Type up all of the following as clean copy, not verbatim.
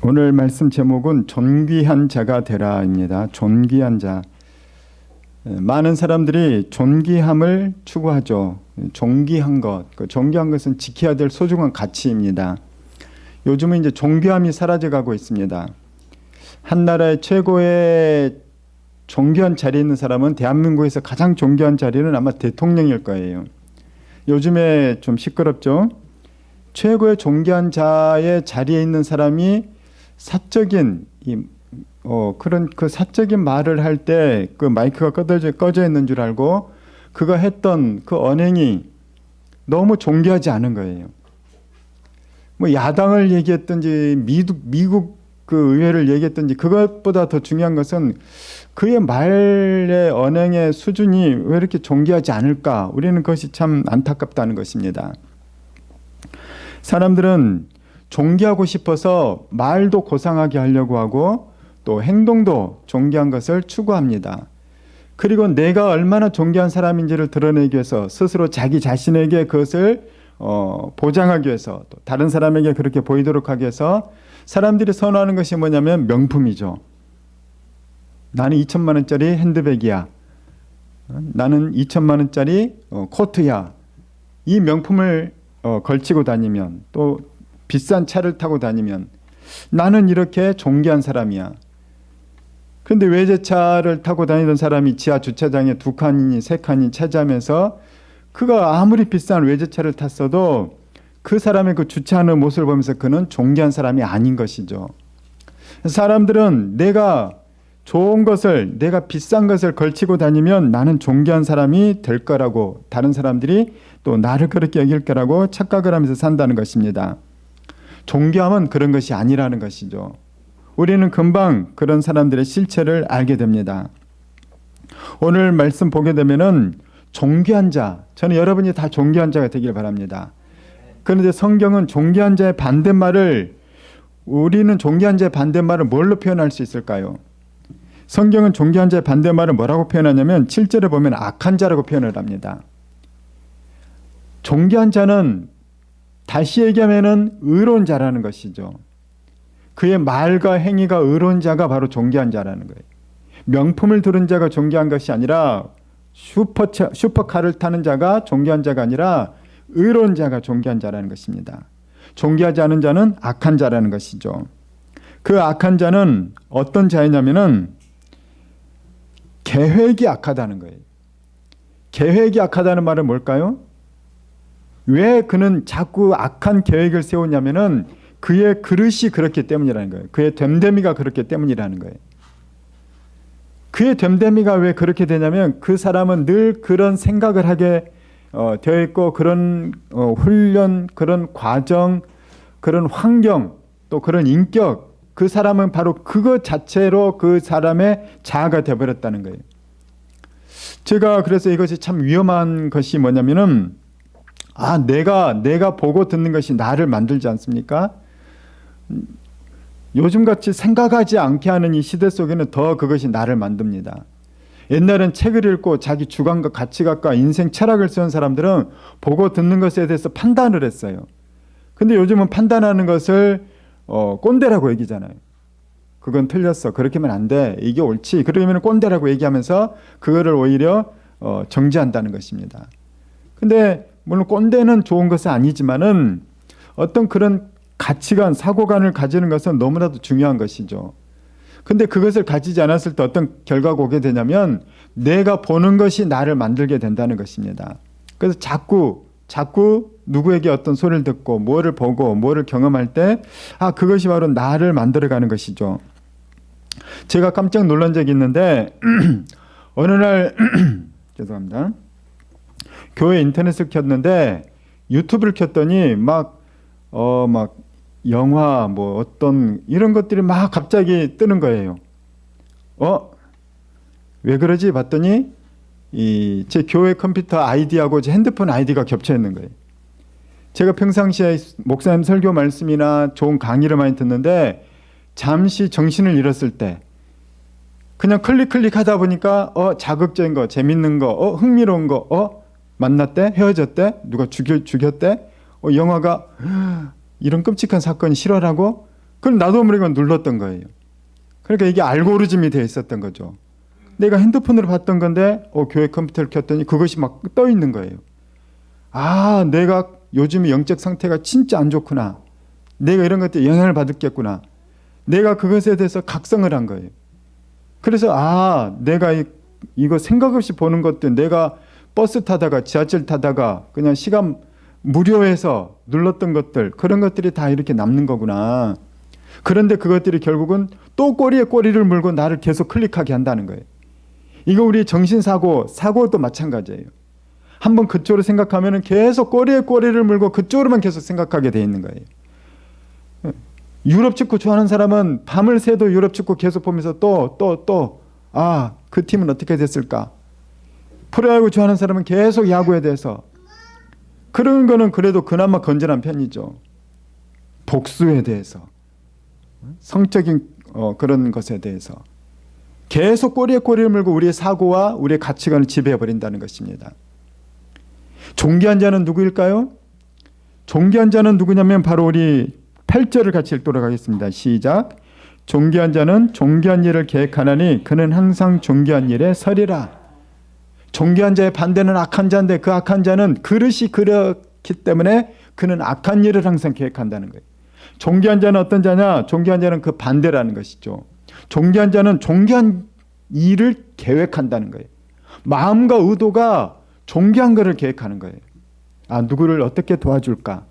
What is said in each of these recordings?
오늘 말씀 제목은 존귀한 자가 되라입니다. 존귀한 자. 많은 사람들이 존귀함을 추구하죠. 존귀한 것, 존귀한 것은 지켜야 될 소중한 가치입니다. 요즘은 이제 존귀함이 사라져가고 있습니다. 한 나라의 최고의 존귀한 자리에 있는 사람은 대한민국에서 가장 존귀한 자리는 아마 대통령일 거예요. 요즘에 좀 시끄럽죠. 최고의 존귀한 자의 자리에 있는 사람이 사적인 그런 그 사적인 말을 할 때 그 마이크가 꺼져 있는 줄 알고 그가 했던 그 언행이 너무 존귀하지 않은 거예요. 뭐 야당을 얘기했든지 미국 그 의회를 얘기했든지 그것보다 더 중요한 것은 그의 말의 언행의 수준이 왜 이렇게 존귀하지 않을까? 우리는 그것이 참 안타깝다는 것입니다. 사람들은 존귀하고 싶어서 말도 고상하게 하려고 하고 또 행동도 존귀한 것을 추구합니다. 그리고 내가 얼마나 존귀한 사람인지를 드러내기 위해서 스스로 자기 자신에게 그것을 보장하기 위해서 또 다른 사람에게 그렇게 보이도록 하기 위해서 사람들이 선호하는 것이 뭐냐면 명품이죠. 나는 2천만 원짜리 핸드백이야. 나는 2천만 원짜리 코트야. 이 명품을 걸치고 다니면 또 비싼 차를 타고 다니면 나는 이렇게 존귀한 사람이야. 그런데 외제차를 타고 다니던 사람이 지하 주차장에 2칸이니 3칸이 차지하면서 그가 아무리 비싼 외제차를 탔어도 그 사람의 그 주차하는 모습을 보면서 그는 존귀한 사람이 아닌 것이죠. 사람들은 내가 좋은 것을, 내가 비싼 것을 걸치고 다니면 나는 존귀한 사람이 될 거라고, 다른 사람들이 또 나를 그렇게 여길 거라고 착각을 하면서 산다는 것입니다. 존귀함은 그런 것이 아니라는 것이죠. 우리는 금방 그런 사람들의 실체를 알게 됩니다. 오늘 말씀 보게 되면은 존귀한 자, 저는 여러분이 다 존귀한 자가 되길 바랍니다. 그런데 성경은 존귀한 자의 반대말을, 우리는 존귀한 자의 반대말을 뭘로 표현할 수 있을까요? 성경은 존귀한 자의 반대말을 뭐라고 표현하냐면 7절에 보면 악한 자라고 표현을 합니다. 존귀한 자는 다시 얘기하면은 의로운 자라는 것이죠. 그의 말과 행위가 의로운 자가 바로 존귀한 자라는 거예요. 명품을 두른 자가 존귀한 것이 아니라 슈퍼카를 타는 자가 존귀한 자가 아니라 의로운 자가 존귀한 자라는 것입니다. 존귀하지 않은 자는 악한 자라는 것이죠. 그 악한 자는 어떤 자이냐면은 계획이 악하다는 거예요. 계획이 악하다는 말은 뭘까요? 왜 그는 자꾸 악한 계획을 세우냐면은 그의 그릇이 그렇기 때문이라는 거예요. 그의 됨됨이가 그렇기 때문이라는 거예요. 그의 됨됨이가 왜 그렇게 되냐면 그 사람은 늘 그런 생각을 하게 되어 있고 그런 훈련, 그런 과정, 그런 환경, 또 그런 인격, 그 사람은 바로 그것 자체로 그 사람의 자아가 되어버렸다는 거예요. 제가 그래서 이것이 참 위험한 것이 뭐냐면은 내가 보고 듣는 것이 나를 만들지 않습니까? 요즘같이 생각하지 않게 하는 이 시대 속에는 더 그것이 나를 만듭니다. 옛날엔 책을 읽고 자기 주관과 가치관과 인생 철학을 쓰는 사람들은 보고 듣는 것에 대해서 판단을 했어요. 근데 요즘은 판단하는 것을 꼰대라고 얘기잖아요. 그건 틀렸어. 그렇게 하면 안 돼. 이게 옳지. 그러면 꼰대라고 얘기하면서 그거를 오히려 정지한다는 것입니다. 근데 물론 꼰대는 좋은 것은 아니지만은 어떤 그런 가치관, 사고관을 가지는 것은 너무나도 중요한 것이죠. 근데 그것을 가지지 않았을 때 어떤 결과가 오게 되냐면 내가 보는 것이 나를 만들게 된다는 것입니다. 그래서 자꾸 누구에게 어떤 소리를 듣고 뭐를 보고 뭐를 경험할 때 그것이 바로 나를 만들어가는 것이죠. 제가 깜짝 놀란 적이 있는데 어느 날 죄송합니다. 교회 인터넷을 켰는데 유튜브를 켰더니 막 영화 뭐 어떤 이런 것들이 막 갑자기 뜨는 거예요. 왜 그러지? 봤더니 제 교회 컴퓨터 아이디하고 제 핸드폰 아이디가 겹쳐 있는 거예요. 제가 평상시에 목사님 설교 말씀이나 좋은 강의를 많이 듣는데 잠시 정신을 잃었을 때 그냥 클릭하다 보니까 자극적인 거, 재밌는 거, 흥미로운 거, 만났대, 헤어졌대, 누가 죽였대, 영화가 이런 끔찍한 사건이 실화라고 그럼 나도 모르게 눌렀던 거예요. 그러니까 이게 알고리즘이 되어 있었던 거죠. 내가 핸드폰으로 봤던 건데 교회 컴퓨터를 켰더니 그것이 막 떠 있는 거예요. 아, 내가 요즘 영적 상태가 진짜 안 좋구나. 내가 이런 것들에 영향을 받았겠구나. 내가 그것에 대해서 각성을 한 거예요. 그래서 내가 이거 생각 없이 보는 것도 내가 버스 타다가 지하철 타다가 그냥 시간 무료해서 눌렀던 것들, 그런 것들이 다 이렇게 남는 거구나. 그런데 그것들이 결국은 또 꼬리에 꼬리를 물고 나를 계속 클릭하게 한다는 거예요. 이거 우리 정신사고도 마찬가지예요. 한번 그쪽으로 생각하면 계속 꼬리에 꼬리를 물고 그쪽으로만 계속 생각하게 돼 있는 거예요. 유럽 축구 좋아하는 사람은 밤을 새도 유럽 축구 계속 보면서 그 팀은 어떻게 됐을까? 프로야구 좋아하는 사람은 계속 야구에 대해서, 그런 거는 그래도 그나마 건전한 편이죠. 복수에 대해서, 성적인 그런 것에 대해서 계속 꼬리에 꼬리를 물고 우리의 사고와 우리의 가치관을 지배해버린다는 것입니다. 존귀한 자는 누구일까요? 존귀한 자는 누구냐면 바로 우리 8절을 같이 읽도록 하겠습니다. 시작. 존귀한 자는 존귀한 일을 계획하나니 그는 항상 존귀한 일에 서리라. 존귀한 자의 반대는 악한 자인데 그 악한 자는 그릇이 그렇기 때문에 그는 악한 일을 항상 계획한다는 거예요. 존귀한 자는 어떤 자냐? 존귀한 자는 그 반대라는 것이죠. 존귀한 자는 존귀한 일을 계획한다는 거예요. 마음과 의도가 존귀한 것을 계획하는 거예요. 누구를 어떻게 도와줄까?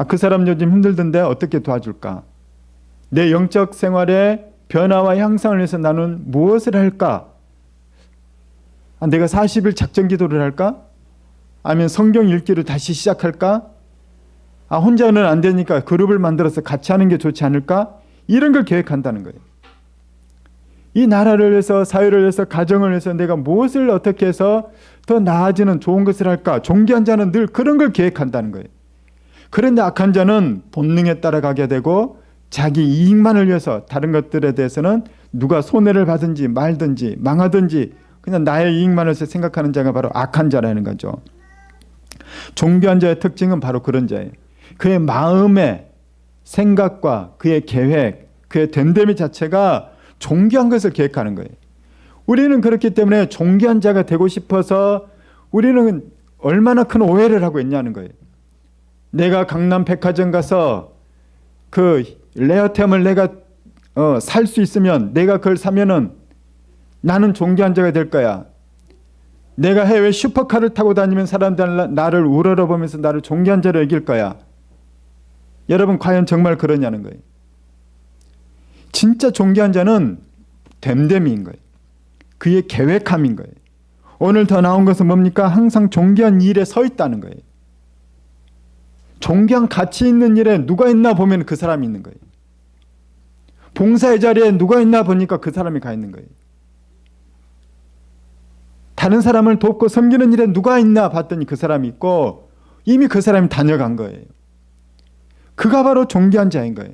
그 사람 요즘 힘들던데 어떻게 도와줄까? 내 영적 생활의 변화와 향상을 위해서 나는 무엇을 할까? 내가 40일 작전 기도를 할까? 아니면 성경 읽기를 다시 시작할까? 혼자는 안 되니까 그룹을 만들어서 같이 하는 게 좋지 않을까? 이런 걸 계획한다는 거예요. 이 나라를 위해서, 사회를 위해서, 가정을 위해서 내가 무엇을 어떻게 해서 더 나아지는 좋은 것을 할까? 존귀한 자는 늘 그런 걸 계획한다는 거예요. 그런데 악한 자는 본능에 따라가게 되고 자기 이익만을 위해서 다른 것들에 대해서는 누가 손해를 받든지 말든지 망하든지 그냥 나의 이익만을 위해서 생각하는 자가 바로 악한 자라는 거죠. 존귀한 자의 특징은 바로 그런 자예요. 그의 마음의 생각과 그의 계획, 그의 됨됨이 자체가 존귀한 것을 계획하는 거예요. 우리는 그렇기 때문에 존귀한 자가 되고 싶어서 우리는 얼마나 큰 오해를 하고 있냐는 거예요. 내가 강남 백화점 가서 그 레어템을 내가 살 수 있으면, 내가 그걸 사면은 나는 존귀한 자가 될 거야. 내가 해외 슈퍼카를 타고 다니면 사람들 나를 우러러보면서 나를 존귀한 자로 여길 거야. 여러분 과연 정말 그러냐는 거예요. 진짜 존귀한 자는 됨됨이인 거예요. 그의 계획함인 거예요. 오늘 더 나온 것은 뭡니까? 항상 존귀한 일에 서 있다는 거예요. 존귀한 가치 있는 일에 누가 있나 보면 그 사람이 있는 거예요. 봉사의 자리에 누가 있나 보니까 그 사람이 가 있는 거예요. 다른 사람을 돕고 섬기는 일에 누가 있나 봤더니 그 사람이 있고 이미 그 사람이 다녀간 거예요. 그가 바로 존귀한 자인 거예요.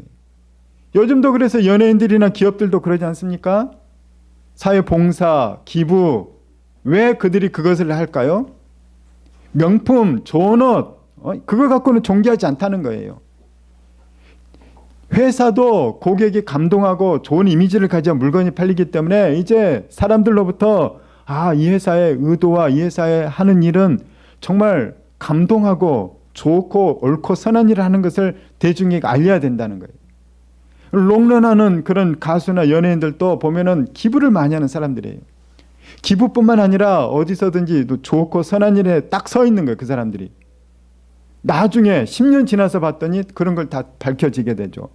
요즘도 그래서 연예인들이나 기업들도 그러지 않습니까? 사회 봉사, 기부, 왜 그들이 그것을 할까요? 명품, 좋은 옷, 그거 갖고는 존귀하지 않다는 거예요. 회사도 고객이 감동하고 좋은 이미지를 가져야 물건이 팔리기 때문에 이제 사람들로부터 이 회사의 의도와 이 회사의 하는 일은 정말 감동하고 좋고 옳고 선한 일을 하는 것을 대중에게 알려야 된다는 거예요. 롱런하는 그런 가수나 연예인들도 보면은 기부를 많이 하는 사람들이에요. 기부뿐만 아니라 어디서든지 좋고 선한 일에 딱 서 있는 거예요. 그 사람들이. 나중에 10년 지나서 봤더니 그런 걸 다 밝혀지게 되죠.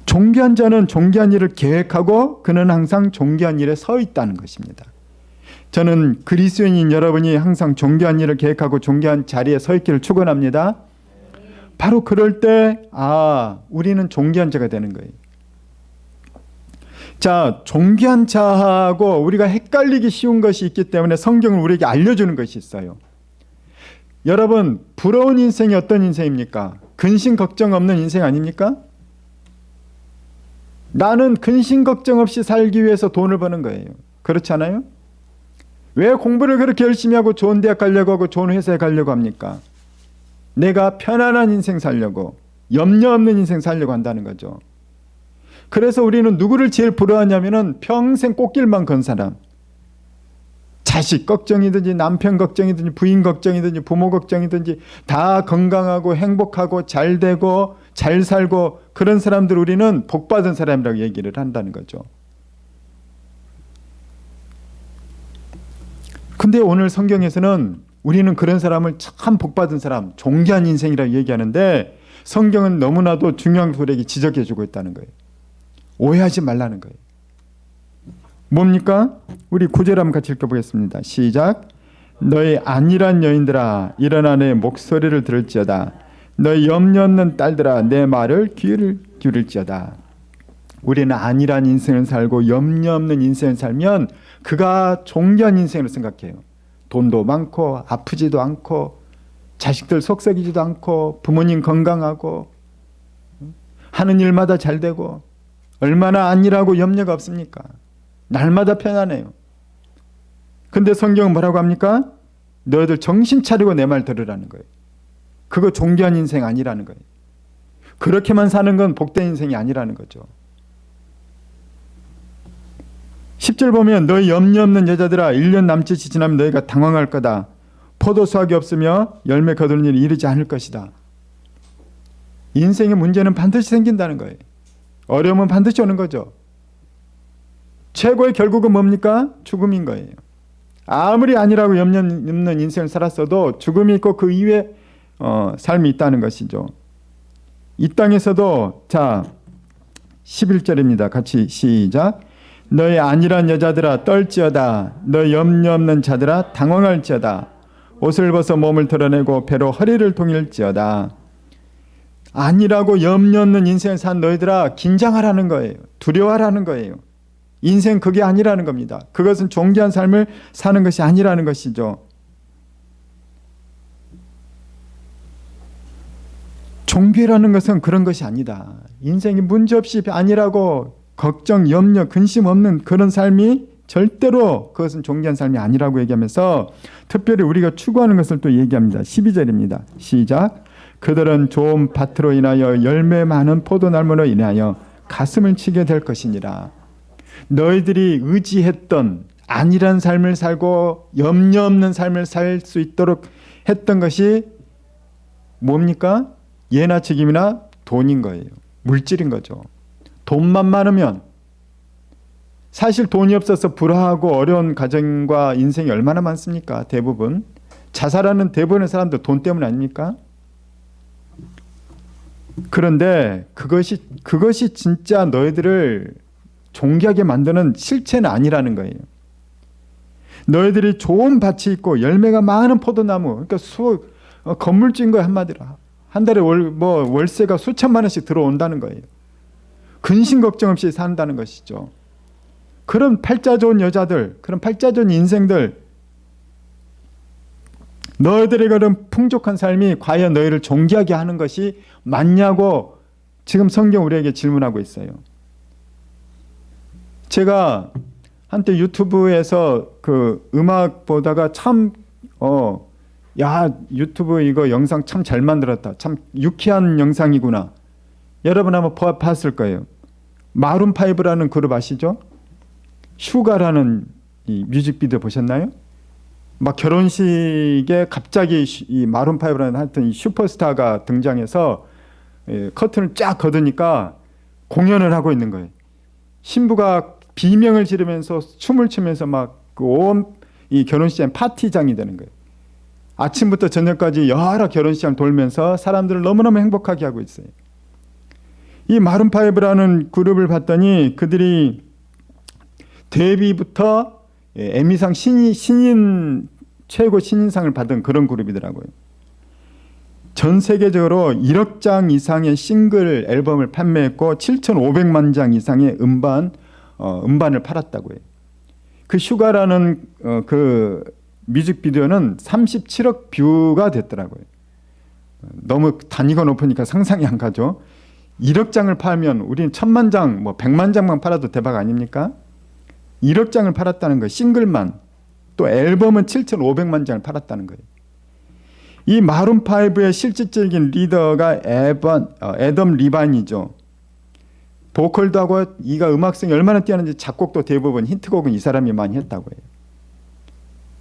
존귀한 자는 존귀한 일을 계획하고 그는 항상 존귀한 일에 서 있다는 것입니다. 저는 그리스도인인 여러분이 항상 존귀한 일을 계획하고 존귀한 자리에 서 있기를 축원합니다. 바로 그럴 때 우리는 존귀한 자가 되는 거예요. 자, 존귀한 자하고 우리가 헷갈리기 쉬운 것이 있기 때문에 성경은 우리에게 알려주는 것이 있어요. 여러분, 부러운 인생이 어떤 인생입니까? 근심 걱정 없는 인생 아닙니까? 나는 근심 걱정 없이 살기 위해서 돈을 버는 거예요. 그렇지 않아요? 왜 공부를 그렇게 열심히 하고 좋은 대학 가려고 하고 좋은 회사에 가려고 합니까? 내가 편안한 인생 살려고. 염려 없는 인생 살려고 한다는 거죠. 그래서 우리는 누구를 제일 부러워하냐면은 평생 꽃길만 건 사람. 자식 걱정이든지 남편 걱정이든지 부인 걱정이든지 부모 걱정이든지 다 건강하고 행복하고 잘 되고 잘 살고 그런 사람들 우리는 복받은 사람이라고 얘기를 한다는 거죠. 근데 오늘 성경에서는 우리는 그런 사람을 참 복받은 사람, 존귀한 인생이라고 얘기하는데 성경은 너무나도 중요한 소리에게 지적해주고 있다는 거예요. 오해하지 말라는 거예요. 뭡니까? 우리 9절 한번 같이 읽어보겠습니다. 시작. 너희 안일한 여인들아 일어나 내 목소리를 들을지어다. 너희 염려 없는 딸들아 내 말을 귀를 기울일지어다. 우리는 안일한 인생을 살고 염려 없는 인생을 살면 그가 존귀한 인생으로 생각해요. 돈도 많고 아프지도 않고 자식들 속썩이지도 않고 부모님 건강하고 하는 일마다 잘 되고 얼마나 안일하고 염려가 없습니까? 날마다 편안해요. 근데 성경은 뭐라고 합니까? 너희들 정신 차리고 내 말 들으라는 거예요. 그거 존귀한 인생 아니라는 거예요. 그렇게만 사는 건 복된 인생이 아니라는 거죠. 10절 보면 너희 염려 없는 여자들아 1년 남짓이 지나면 너희가 당황할 거다. 포도 수확이 없으며 열매 거두는 일이 이르지 않을 것이다. 인생의 문제는 반드시 생긴다는 거예요. 어려움은 반드시 오는 거죠. 최고의 결국은 뭡니까? 죽음인 거예요. 아무리 아니라고 염려 없는 인생을 살았어도 죽음이 있고 그 이후에 삶이 있다는 것이죠. 이 땅에서도 자 11절입니다. 같이 시작. 너희 안일한 여자들아 떨지어다. 너희 염려 없는 자들아 당황할지어다. 옷을 벗어 몸을 드러내고 배로 허리를 동일지어다. 안일하고 염려 없는 인생을 산 너희들아 긴장하라는 거예요. 두려워하라는 거예요. 인생 그게 아니라는 겁니다. 그것은 존귀한 삶을 사는 것이 아니라는 것이죠. 존귀라는 것은 그런 것이 아니다. 인생이 문제없이 안일하고 걱정, 염려, 근심 없는 그런 삶이 절대로 그것은 존귀한 삶이 아니라고 얘기하면서 특별히 우리가 추구하는 것을 또 얘기합니다. 12절입니다. 시작. 그들은 좋은 밭으로 인하여 열매 많은 포도나무로 인하여 가슴을 치게 될 것이니라. 너희들이 의지했던 안일한 삶을 살고 염려 없는 삶을 살 수 있도록 했던 것이 뭡니까? 예나 직임이나 돈인 거예요. 물질인 거죠. 돈만 많으면 사실 돈이 없어서 불화하고 어려운 가정과 인생이 얼마나 많습니까? 대부분 자살하는 대부분의 사람들 돈 때문 아닙니까? 그런데 그것이 진짜 너희들을 존귀하게 만드는 실체는 아니라는 거예요. 너희들이 좋은 밭이 있고 열매가 많은 포도나무, 그러니까 건물주인 거예요. 한마디로 한 달에 월세가 수천만 원씩 들어온다는 거예요. 근심 걱정 없이 산다는 것이죠. 그런 팔자 좋은 여자들, 그런 팔자 좋은 인생들, 너희들의 그런 풍족한 삶이 과연 너희를 존귀하게 하는 것이 맞냐고 지금 성경 우리에게 질문하고 있어요. 제가 한때 유튜브에서 그 음악 보다가 참 유튜브 이거 영상 참 잘 만들었다. 참 유쾌한 영상이구나. 여러분 한번 봤을 거예요. 마룬5라는 그룹 아시죠? 슈가라는 이 뮤직비디오 보셨나요? 막 결혼식에 갑자기 이 마룬5라는 하여튼 이 슈퍼스타가 등장해서 커튼을 쫙 걷으니까 공연을 하고 있는 거예요. 신부가 비명을 지르면서 춤을 추면서 막 온 이 결혼식장 파티장이 되는 거예요. 아침부터 저녁까지 여러 결혼식장 돌면서 사람들을 너무너무 행복하게 하고 있어요. 이 마룬5라는 그룹을 봤더니 그들이 데뷔부터 에미상 최고 신인상을 받은 그런 그룹이더라고요. 전 세계적으로 1억 장 이상의 싱글 앨범을 판매했고 7,500만 장 이상의 음반을 팔았다고 해요. 그 슈가라는 그 뮤직비디오는 37억 뷰가 됐더라고요. 너무 단위가 높으니까 상상이 안 가죠. 1억 장을 팔면 우리는 1,000만 장, 100만 장만 팔아도 대박 아닙니까? 1억 장을 팔았다는 거예요. 싱글만. 또 앨범은 7,500만 장을 팔았다는 거예요. 이 마룬5의 실질적인 리더가 애덤 리반이죠. 보컬도 하고 이가 음악성이 얼마나 뛰어난지 작곡도 대부분 히트곡은 이 사람이 많이 했다고 해요.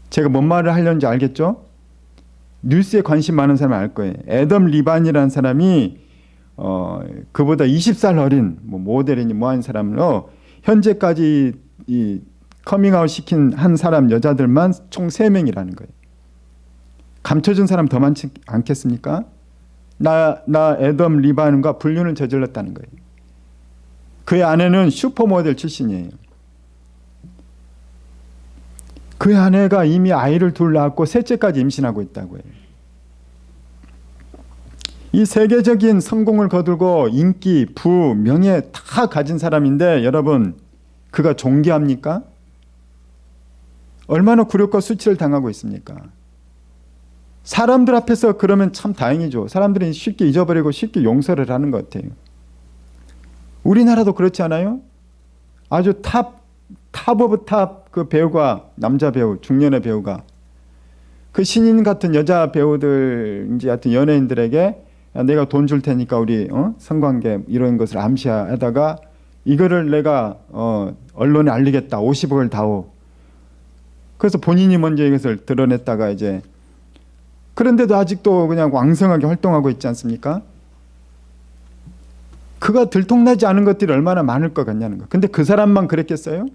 제가 뭔 말을 하려는지 알겠죠? 뉴스에 관심 많은 사람은 알 거예요. 애덤 리반이라는 사람이 그보다 20살 어린 모델이니 뭐한 사람으로 현재까지 이 커밍아웃 시킨 한 사람 여자들만 총 3명이라는 거예요. 감춰준 사람 더 많지 않겠습니까? 나 애덤 리반과 불륜을 저질렀다는 거예요. 그의 아내는 슈퍼모델 출신이에요. 그의 아내가 이미 아이를 둘 낳았고 셋째까지 임신하고 있다고 해요. 이 세계적인 성공을 거두고 인기, 부, 명예 다 가진 사람인데 여러분 그가 존귀합니까? 얼마나 굴욕과 수치를 당하고 있습니까? 사람들 앞에서 그러면 참 다행이죠. 사람들이 쉽게 잊어버리고 쉽게 용서를 하는 것 같아요. 우리나라도 그렇지 않아요? 아주 탑 오브 탑 그 배우가, 남자 배우, 중년의 배우가 그 신인 같은 여자 배우들인지 하여튼 연예인들에게 내가 돈 줄 테니까 우리 성관계 이런 것을 암시하다가 이거를 내가 언론에 알리겠다. 50억을 다오. 그래서 본인이 먼저 이것을 드러냈다가 이제 그런데도 아직도 그냥 왕성하게 활동하고 있지 않습니까? 그가 들통나지 않은 것들이 얼마나 많을 것 같냐는 거. 근데 그 사람만 그랬겠어요?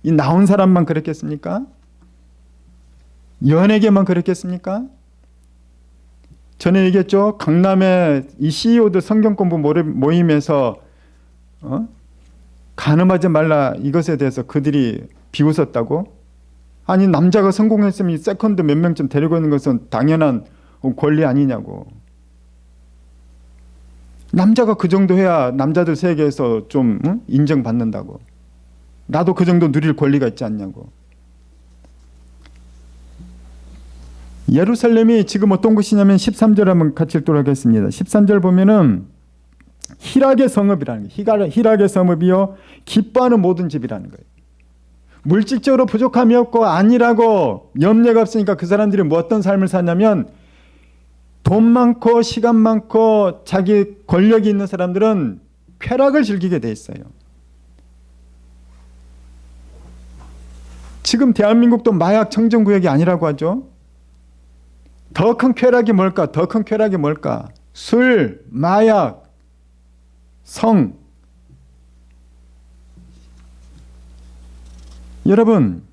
이 나온 사람만 그랬겠습니까? 연예계만 그랬겠습니까? 전에 얘기했죠. 강남의 이 CEO들 성경 공부 모임에서 간음하지 말라 이것에 대해서 그들이 비웃었다고? 아니 남자가 성공했으면 세컨드 몇 명쯤 데리고 있는 것은 당연한 권리 아니냐고. 남자가 그 정도 해야 남자들 세계에서 좀 인정받는다고. 나도 그 정도 누릴 권리가 있지 않냐고. 예루살렘이 지금 어떤 곳이냐면 13절 한번 같이 읽도록 하겠습니다. 13절 보면은 희락의 성읍이라는 거예요. 희락의 성읍이요 기뻐하는 모든 집이라는 거예요. 물질적으로 부족함이 없고 안일하고 염려가 없으니까 그 사람들이 뭐 어떤 삶을 사냐면 돈 많고 시간 많고 자기 권력이 있는 사람들은 쾌락을 즐기게 돼 있어요. 지금 대한민국도 마약 청정구역이 아니라고 하죠. 더 큰 쾌락이 뭘까? 더 큰 쾌락이 뭘까? 술, 마약, 성. 여러분,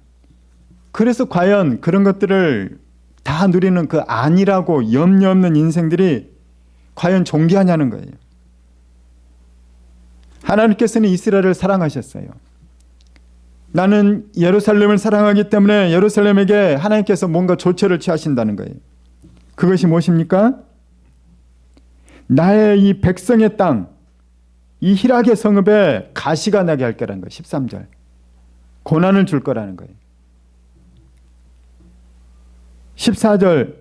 그래서 과연 그런 것들을 다 누리는 그 안일하고 염려 없는 인생들이 과연 존귀하냐는 거예요. 하나님께서는 이스라엘을 사랑하셨어요. 나는 예루살렘을 사랑하기 때문에 예루살렘에게 하나님께서 뭔가 조처를 취하신다는 거예요. 그것이 무엇입니까? 나의 이 백성의 땅, 이 희락의 성읍에 가시가 나게 할 거라는 거예요. 13절. 고난을 줄 거라는 거예요. 14절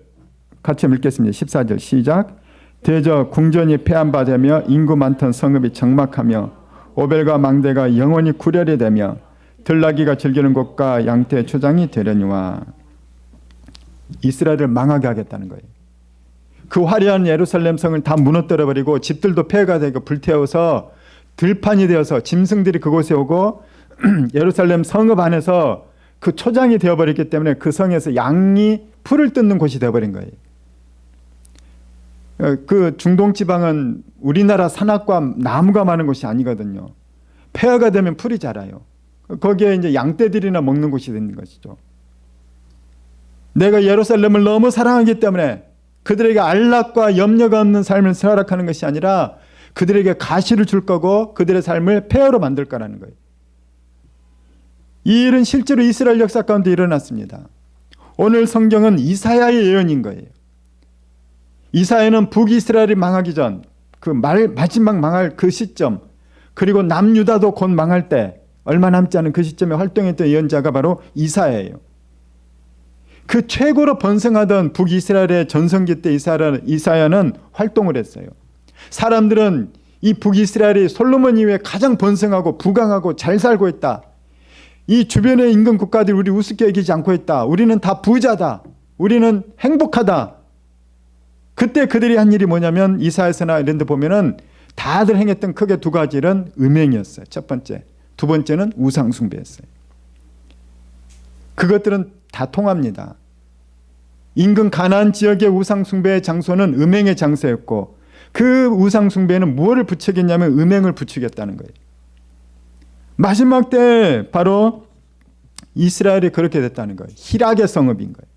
같이 읽겠습니다. 14절 시작. 대저 궁전이 폐함받으며 인구 많던 성읍이 적막하며 오벨과 망대가 영원히 구렬이 되며 들나귀가 즐기는 곳과 양떼의 초장이 되려니와. 이스라엘을 망하게 하겠다는 거예요. 그 화려한 예루살렘 성을 다 무너뜨려버리고 집들도 폐허가 되고 불태워서 들판이 되어서 짐승들이 그곳에 오고 예루살렘 성읍 안에서 그 초장이 되어버렸기 때문에 그 성에서 양이 풀을 뜯는 곳이 되어버린 거예요. 그 중동 지방은 우리나라 산악과 나무가 많은 곳이 아니거든요. 폐허가 되면 풀이 자라요. 거기에 이제 양떼들이나 먹는 곳이 되는 것이죠. 내가 예루살렘을 너무 사랑하기 때문에 그들에게 안락과 염려가 없는 삶을 허락하는 것이 아니라 그들에게 가시를 줄 거고 그들의 삶을 폐허로 만들 거라는 거예요. 이 일은 실제로 이스라엘 역사 가운데 일어났습니다. 오늘 성경은 이사야의 예언인 거예요. 이사야는 북이스라엘이 망하기 전 그 마지막 망할 그 시점, 그리고 남유다도 곧 망할 때 얼마 남지 않은 그 시점에 활동했던 예언자가 바로 이사야예요. 그 최고로 번성하던 북이스라엘의 전성기 때 이사야는 활동을 했어요. 사람들은 이 북이스라엘이 솔로몬 이후에 가장 번성하고 부강하고 잘 살고 있다. 이 주변의 인근 국가들이 우리 우습게 여기지 않고 있다. 우리는 다 부자다. 우리는 행복하다. 그때 그들이 한 일이 뭐냐면 이사야서나 이런 데 보면은 다들 행했던 크게 두 가지 일은 음행이었어요. 첫 번째. 두 번째는 우상숭배였어요. 그것들은 다 통합니다. 인근 가나안 지역의 우상숭배의 장소는 음행의 장소였고 그 우상숭배에는 무엇을 부추겼냐면 음행을 부추겼다는 거예요. 마지막 때 바로 이스라엘이 그렇게 됐다는 거예요. 희락의 성읍인 거예요.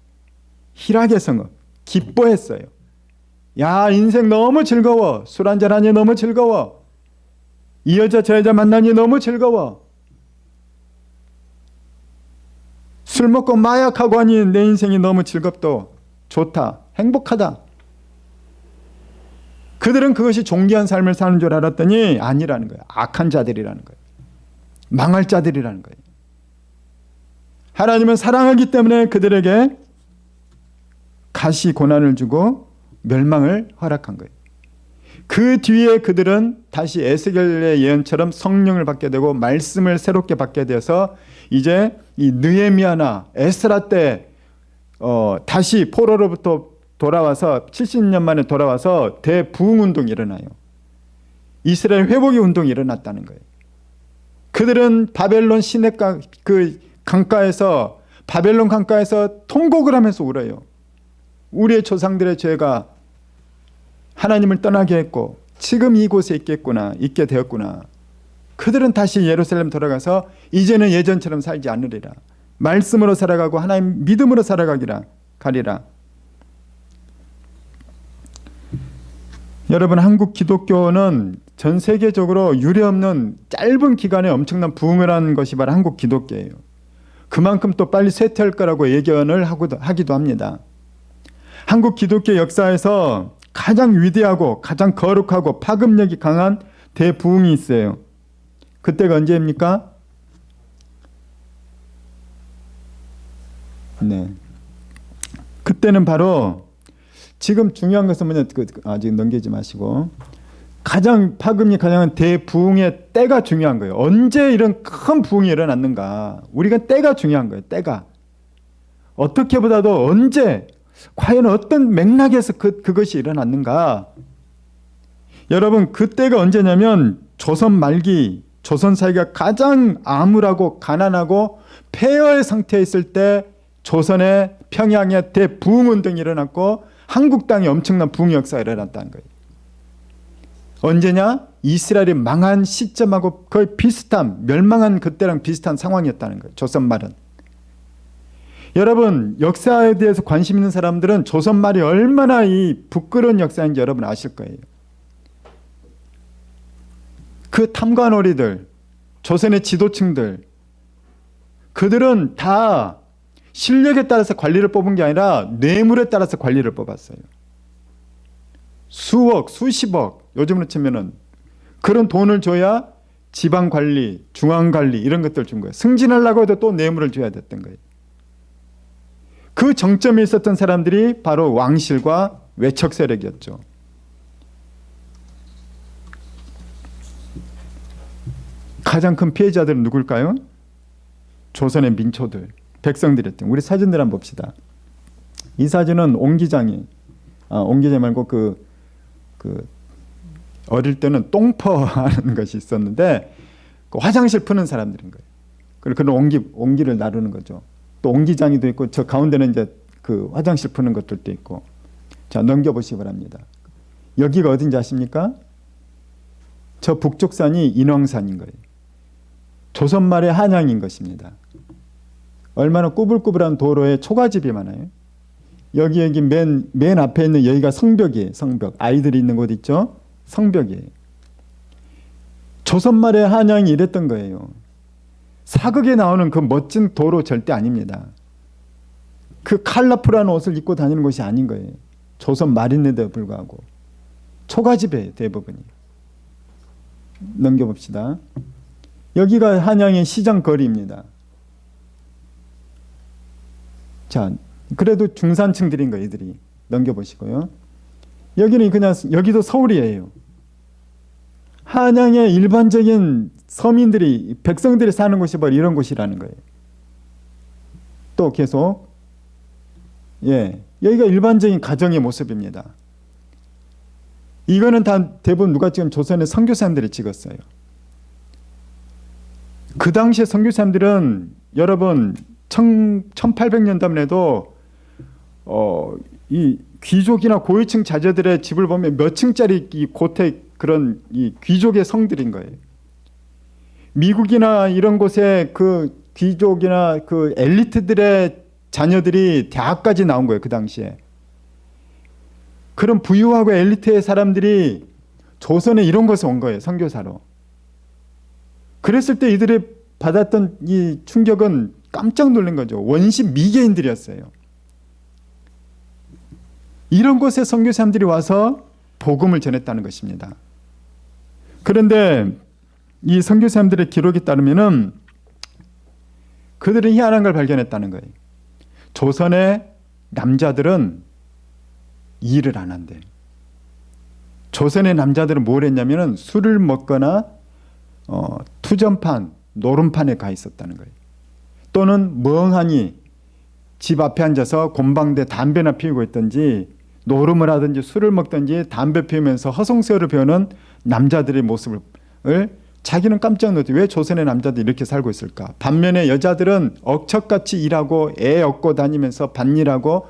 희락의 성읍. 기뻐했어요. 야, 인생 너무 즐거워. 술 한잔하니 너무 즐거워. 이 여자 저 여자 만나니 너무 즐거워. 술 먹고 마약하고 하니 내 인생이 너무 즐겁도 좋다. 행복하다. 그들은 그것이 존귀한 삶을 사는 줄 알았더니 아니라는 거예요. 악한 자들이라는 거예요. 망할 자들이라는 거예요. 하나님은 사랑하기 때문에 그들에게 가시 고난을 주고 멸망을 허락한 거예요. 그 뒤에 그들은 다시 에스겔의 예언처럼 성령을 받게 되고 말씀을 새롭게 받게 되어서 이제 이 느헤미야나 에스라 때 다시 포로로부터 돌아와서 70년 만에 돌아와서 대부흥 운동이 일어나요. 이스라엘 회복의 운동이 일어났다는 거예요. 그들은 바벨론 시내가 그 강가에서 바벨론 강가에서 통곡을 하면서 울어요. 우리의 조상들의 죄가 하나님을 떠나게 했고 지금 이곳에 있게 되었구나. 그들은 다시 예루살렘 돌아가서 이제는 예전처럼 살지 않으리라. 말씀으로 살아가고 하나님 믿음으로 가리라. 여러분, 한국 기독교는 전 세계적으로 유례없는 짧은 기간에 엄청난 부흥을 한 것이 바로 한국 기독교예요. 그만큼 또 빨리 쇠퇴할 거라고 예견을 하기도 합니다. 한국 기독교 역사에서 가장 위대하고 가장 거룩하고 파급력이 강한 대부흥이 있어요. 그때가 언제입니까? 네. 그때는 바로 지금 중요한 것은 뭐냐, 아직 넘기지 마시고 가장 파급력이 가장 대부흥의 때가 중요한 거예요. 언제 이런 큰 부흥이 일어났는가? 우리가 때가 중요한 거예요. 때가. 어떻게 보다도 언제 과연 어떤 맥락에서 그것이 일어났는가? 여러분, 그때가 언제냐면 조선 말기, 조선 사회가 가장 암울하고 가난하고 폐허의 상태에 있을 때 조선의 평양에 대부흥 운동이 일어났고 한국 땅에 엄청난 부흥 역사가 일어났다는 거예요. 언제냐? 이스라엘이 망한 시점하고 거의 비슷한, 멸망한 그때랑 비슷한 상황이었다는 거예요. 조선 말은. 여러분, 역사에 대해서 관심 있는 사람들은 조선 말이 얼마나 이 부끄러운 역사인지 여러분 아실 거예요. 그 탐관오리들, 조선의 지도층들, 그들은 다 실력에 따라서 관리를 뽑은 게 아니라 뇌물에 따라서 관리를 뽑았어요. 수억, 수십억, 요즘으로 치면은 그런 돈을 줘야 지방 관리, 중앙 관리 이런 것들 준 거예요. 승진하려고 해도 또 뇌물을 줘야 됐던 거예요. 그 정점에 있었던 사람들이 바로 왕실과 외척 세력이었죠. 가장 큰 피해자들은 누굴까요? 조선의 민초들, 백성들이었던. 우리 사진들 한번 봅시다. 이 사진은 옹기장이, 옹기장 말고 그 어릴 때는 똥퍼하는 것이 있었는데 그 화장실 푸는 사람들인 거예요. 그리고 그런 옹기를 나르는 거죠. 또 옹기장이도 있고 저 가운데는 이제 그 화장실 푸는 것들도 있고. 자, 넘겨보시기 바랍니다. 여기가 어딘지 아십니까? 저 북쪽산이 인왕산인 거예요. 조선 말의 한양인 것입니다. 얼마나 꾸불꾸불한 도로에 초가집이 많아요. 여기 맨 앞에 있는 여기가 성벽이에요. 성벽. 아이들이 있는 곳 있죠? 성벽이에요. 조선 말의 한양이 이랬던 거예요. 사극에 나오는 그 멋진 도로 절대 아닙니다. 그 컬러풀한 옷을 입고 다니는 것이 아닌 거예요. 조선 말인데도 불구하고. 초가집이에요. 대부분이. 넘겨봅시다. 여기가 한양의 시장 거리입니다. 자, 그래도 중산층들인 거예요. 이들이. 넘겨보시고요. 여기는 그냥 여기도 서울이에요. 한양의 일반적인 서민들이, 백성들이 사는 곳이 바로 이런 곳이라는 거예요. 또 계속 예, 여기가 일반적인 가정의 모습입니다. 이거는 다 대부분 누가 지금 조선의 선교사님들이 찍었어요. 그 당시에 선교사님들은 여러분 1800년대만 해도 이 귀족이나 고위층 자제들의 집을 보면 몇 층짜리 이 고택 그런 이 귀족의 성들인 거예요. 미국이나 이런 곳에 그 귀족이나 그 엘리트들의 자녀들이 대학까지 나온 거예요. 그 당시에. 그런 부유하고 엘리트의 사람들이 조선에 이런 곳에 온 거예요. 선교사로. 그랬을 때 이들이 받았던 이 충격은 깜짝 놀란 거죠. 원시 미개인들이었어요. 이런 곳에 선교사님들이 와서 복음을 전했다는 것입니다. 그런데 이 선교사님들의 기록에 따르면은 그들은 희한한 걸 발견했다는 거예요. 조선의 남자들은 일을 안 한대. 조선의 남자들은 뭘 했냐면은 술을 먹거나 투전판, 노름판에 가 있었다는 거예요. 또는 멍하니 집 앞에 앉아서 곰방대 담배나 피우고 있든지 노름을 하든지 술을 먹든지 담배 피우면서 허송세월을 배우는 남자들의 모습을 자기는 깜짝 놀랐지. 왜 조선의 남자들이 이렇게 살고 있을까? 반면에 여자들은 억척같이 일하고 애 업고 다니면서 밭일하고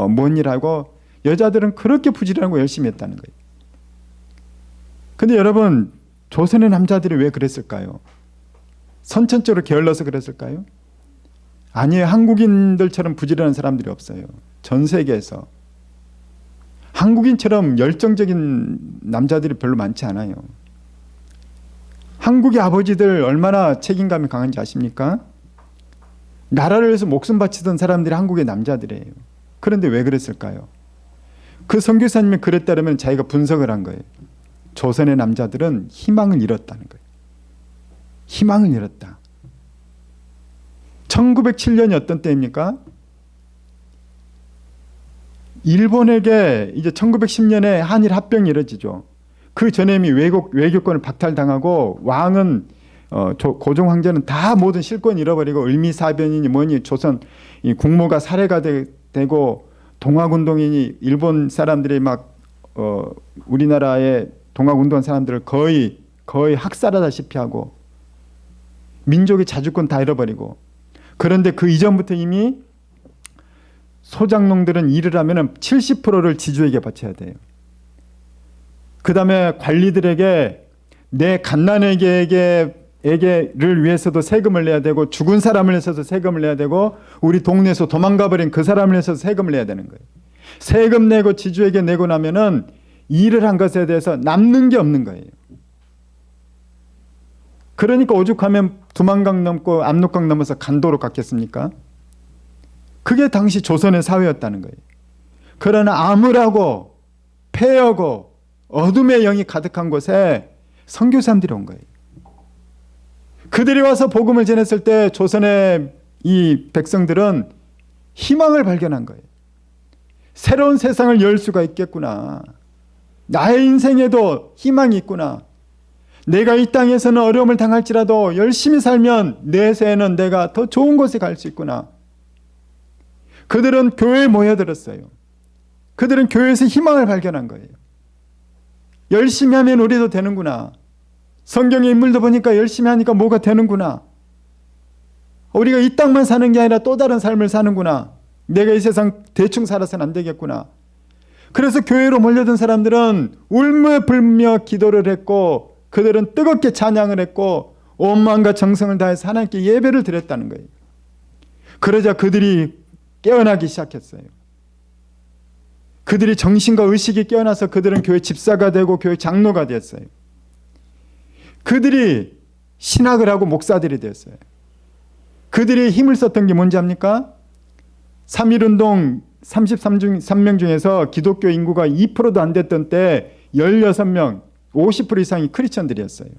뭔 일하고 여자들은 그렇게 부지런하고 열심히 했다는 거예요. 근데 여러분 조선의 남자들이 왜 그랬을까요? 선천적으로 게을러서 그랬을까요? 아니에요. 한국인들처럼 부지런한 사람들이 없어요. 전 세계에서. 한국인처럼 열정적인 남자들이 별로 많지 않아요. 한국의 아버지들 얼마나 책임감이 강한지 아십니까? 나라를 위해서 목숨 바치던 사람들이 한국의 남자들이에요. 그런데 왜 그랬을까요? 그 선교사님이 그랬다면 자기가 분석을 한 거예요. 조선의 남자들은 희망을 잃었다는 거예요. 희망을 잃었다. 1907년이 어떤 때입니까? 일본에게 이제 1910년에 한일 합병이 이루어지죠. 그 전에 이미 외교권을 박탈당하고 왕은 고종 황제는 다 모든 실권 잃어버리고 을미사변이니 뭐니 조선 이 국모가 살해가 되고 동학운동이니 일본 사람들이 막 우리나라의 동학운동한 사람들을 거의 학살하다시피 하고 민족의 자주권 다 잃어버리고 그런데 그 이전부터 이미 소장농들은 일을 하면 70%를 지주에게 바쳐야 돼요. 그 다음에 관리들에게 내 갓난에게를 위해서도 세금을 내야 되고 죽은 사람을 위해서도 세금을 내야 되고 우리 동네에서 도망가버린 그 사람을 위해서도 세금을 내야 되는 거예요. 세금 내고 지주에게 내고 나면은 일을 한 것에 대해서 남는 게 없는 거예요. 그러니까 오죽하면 두만강 넘고 압록강 넘어서 간도로 갔겠습니까? 그게 당시 조선의 사회였다는 거예요. 그러나 암울하고 폐허고 어둠의 영이 가득한 곳에 선교사님들이 온 거예요. 그들이 와서 복음을 전했을 때 조선의 이 백성들은 희망을 발견한 거예요. 새로운 세상을 열 수가 있겠구나. 나의 인생에도 희망이 있구나. 내가 이 땅에서는 어려움을 당할지라도 열심히 살면 내세에는 내가 더 좋은 곳에 갈 수 있구나. 그들은 교회에 모여들었어요. 그들은 교회에서 희망을 발견한 거예요. 열심히 하면 우리도 되는구나. 성경의 인물도 보니까 열심히 하니까 뭐가 되는구나. 우리가 이 땅만 사는 게 아니라 또 다른 삶을 사는구나. 내가 이 세상 대충 살아서는 안 되겠구나. 그래서 교회로 몰려든 사람들은 울며 불며 기도를 했고 그들은 뜨겁게 찬양을 했고 온 마음과 정성을 다해서 하나님께 예배를 드렸다는 거예요. 그러자 그들이 깨어나기 시작했어요. 그들이 정신과 의식이 깨어나서 그들은 교회 집사가 되고 교회 장로가 되었어요. 그들이 신학을 하고 목사들이 되었어요. 그들이 힘을 썼던 게 뭔지 압니까? 3.1운동 33명 중에서 기독교 인구가 2%도 안 됐던 때 16명, 50% 이상이 크리스천들이었어요.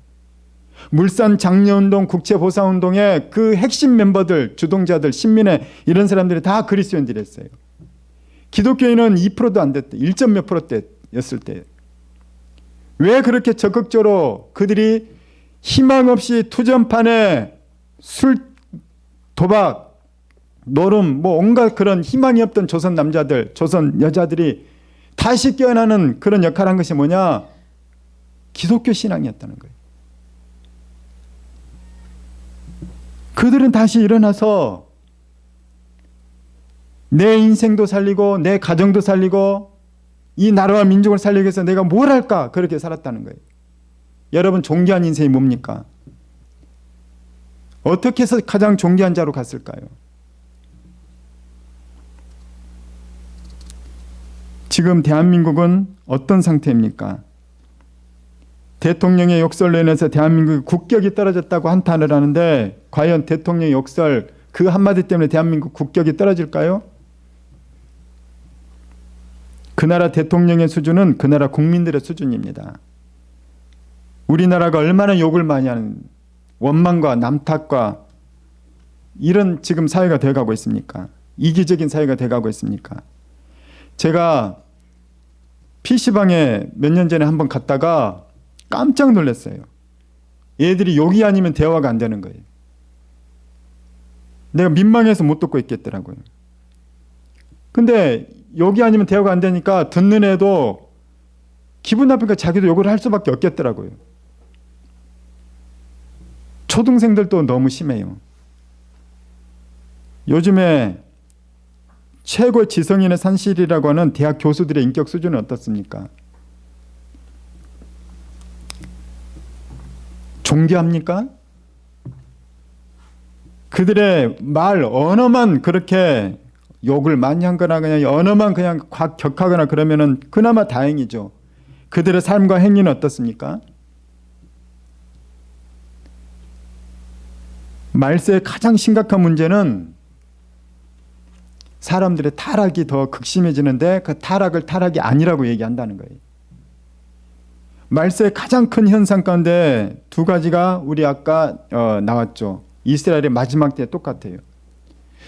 물산 장려운동, 국채보상운동의 그 핵심 멤버들, 주동자들, 신민회 이런 사람들이 다 그리스도인들이었어요. 기독교인은 2%도 안 됐대. 1점 몇 %대였을 때. 왜 그렇게 적극적으로 그들이 희망 없이 투전판에 술, 도박, 노름, 뭐 온갖 그런 희망이 없던 조선 남자들, 조선 여자들이 다시 깨어나는 그런 역할을 한 것이 뭐냐? 기독교 신앙이었다는 거예요. 그들은 다시 일어나서 내 인생도 살리고 내 가정도 살리고 이 나라와 민족을 살리기 위해서 내가 뭘 할까? 그렇게 살았다는 거예요. 여러분, 존귀한 인생이 뭡니까? 어떻게 해서 가장 존귀한 자로 갔을까요? 지금 대한민국은 어떤 상태입니까? 대통령의 욕설로 인해서 대한민국의 국격이 떨어졌다고 한탄을 하는데 과연 대통령의 욕설 그 한마디 때문에 대한민국 국격이 떨어질까요? 그 나라 대통령의 수준은 그 나라 국민들의 수준입니다. 우리나라가 얼마나 욕을 많이 하는 원망과 남탓과 이런 지금 사회가 돼가고 있습니까? 이기적인 사회가 돼가고 있습니까? 제가 PC방에 몇 년 전에 한번 갔다가 깜짝 놀랐어요. 얘들이 욕이 아니면 대화가 안 되는 거예요. 내가 민망해서 못 듣고 있겠더라고요. 근데 욕이 아니면 대화가 안 되니까 듣는 애도 기분 나쁘니까 자기도 욕을 할 수밖에 없겠더라고요. 초등생들도 너무 심해요. 요즘에 최고 지성인의 산실이라고 하는 대학 교수들의 인격 수준은 어떻습니까? 존경합니까? 그들의 말, 언어만 그렇게 욕을 많이 한 거나 그냥 언어만 그냥 격하거나 그러면은 그나마 다행이죠. 그들의 삶과 행위는 어떻습니까? 말세의 가장 심각한 문제는 사람들의 타락이 더 극심해지는데 그 타락을 타락이 아니라고 얘기한다는 거예요. 말세의 가장 큰 현상 가운데 두 가지가 우리 아까 나왔죠. 이스라엘의 마지막 때에 똑같아요.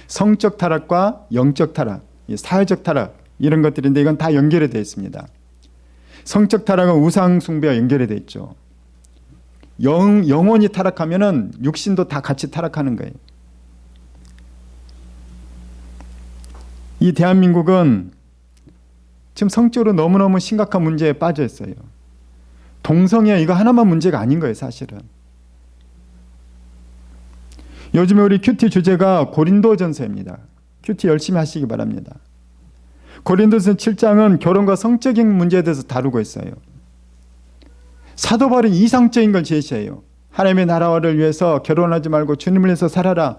성적 타락과 영적 타락, 사회적 타락 이런 것들인데 이건 다 연결이 되어 있습니다. 성적 타락은 우상 숭배와 연결이 되어 있죠. 영혼이 타락하면은 육신도 다 같이 타락하는 거예요. 이 대한민국은 지금 성적으로 너무너무 심각한 문제에 빠져 있어요. 동성애 이거 하나만 문제가 아닌 거예요, 사실은. 요즘에 우리 큐티 주제가 고린도전서입니다. 큐티 열심히 하시기 바랍니다. 고린도전서 7장은 결혼과 성적인 문제에 대해서 다루고 있어요. 사도 바울은 이상적인 걸 제시해요. 하나님의 나라를 위해서 결혼하지 말고 주님을 위해서 살아라.